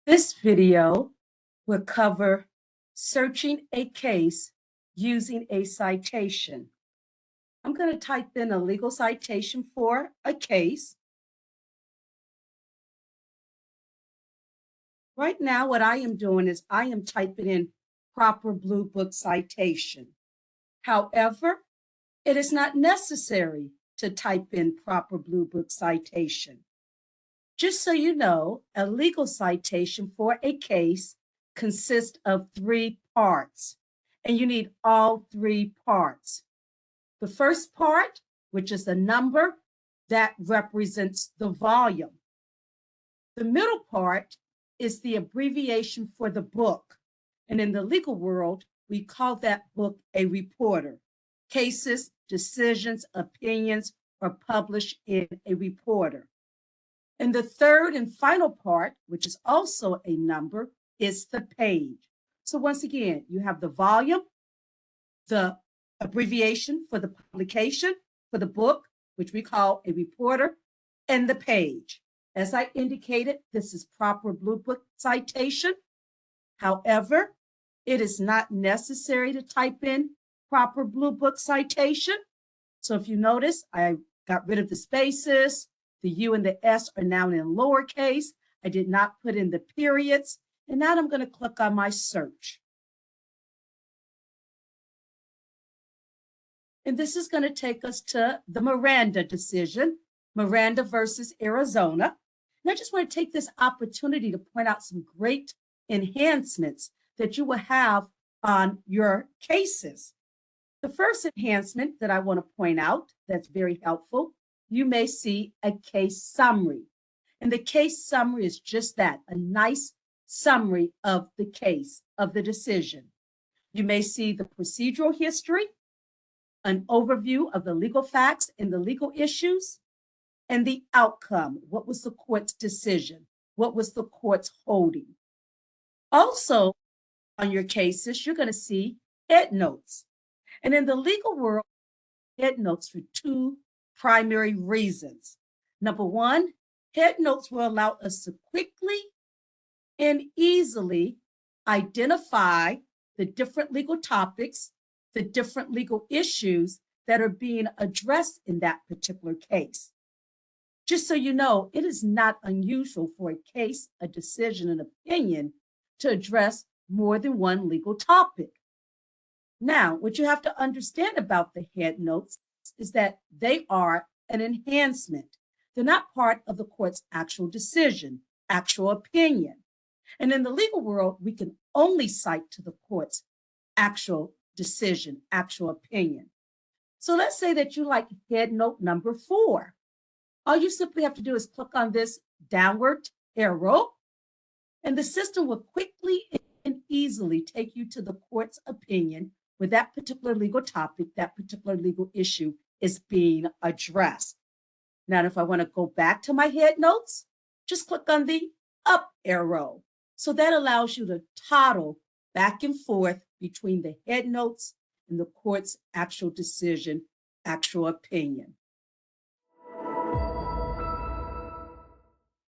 This video will cover searching a case using a citation. I'm going to type in a legal citation for a case. Right now, what I am doing is I am typing in proper Blue Book citation. However, it is not necessary to type in proper Blue Book citation. Just so you know, a legal citation for a case consists of 3 parts, and you need all 3 parts. The first part, which is the number, that represents the volume. The middle part is the abbreviation for the book, and in the legal world, we call that book a reporter. Cases, decisions, opinions are published in a reporter. And the third and final part, which is also a number, is the page. So once again, you have the volume, the abbreviation for the publication, for the book, which we call a reporter, and the page. As I indicated, this is proper Blue Book citation. However, it is not necessary to type in proper Blue Book citation. So if you notice, I got rid of the spaces. The U and the S are now in lowercase. I did not put in the periods. And now I'm going to click on my search. And this is going to take us to the Miranda decision, Miranda versus Arizona. And I just want to take this opportunity to point out some great enhancements that you will have on your cases. The first enhancement that I want to point out that's very helpful, you may see a case summary. And the case summary is just that, a nice summary of the case, of the decision. You may see the procedural history, an overview of the legal facts and the legal issues, and the outcome. What was the court's decision? What was the court's holding? Also, on your cases, you're going to see headnotes. And in the legal world, headnotes for 2 primary reasons. Number 1, headnotes will allow us to quickly and easily identify the different legal topics, the different legal issues that are being addressed in that particular case. Just so you know, it is not unusual for a case, a decision, an opinion to address more than one legal topic. Now, what you have to understand about the headnotes is that they are an enhancement. They're not part of the court's actual decision, actual opinion. And in the legal world, we can only cite to the court's actual decision, actual opinion. So let's say that you like headnote number 4. All you simply have to do is click on this downward arrow, and the system will quickly and easily take you to the court's opinion where that particular legal topic, that particular legal issue is being addressed. Now, if I want to go back to my headnotes, just click on the up arrow. So that allows you to toddle back and forth between the headnotes and the court's actual decision, actual opinion.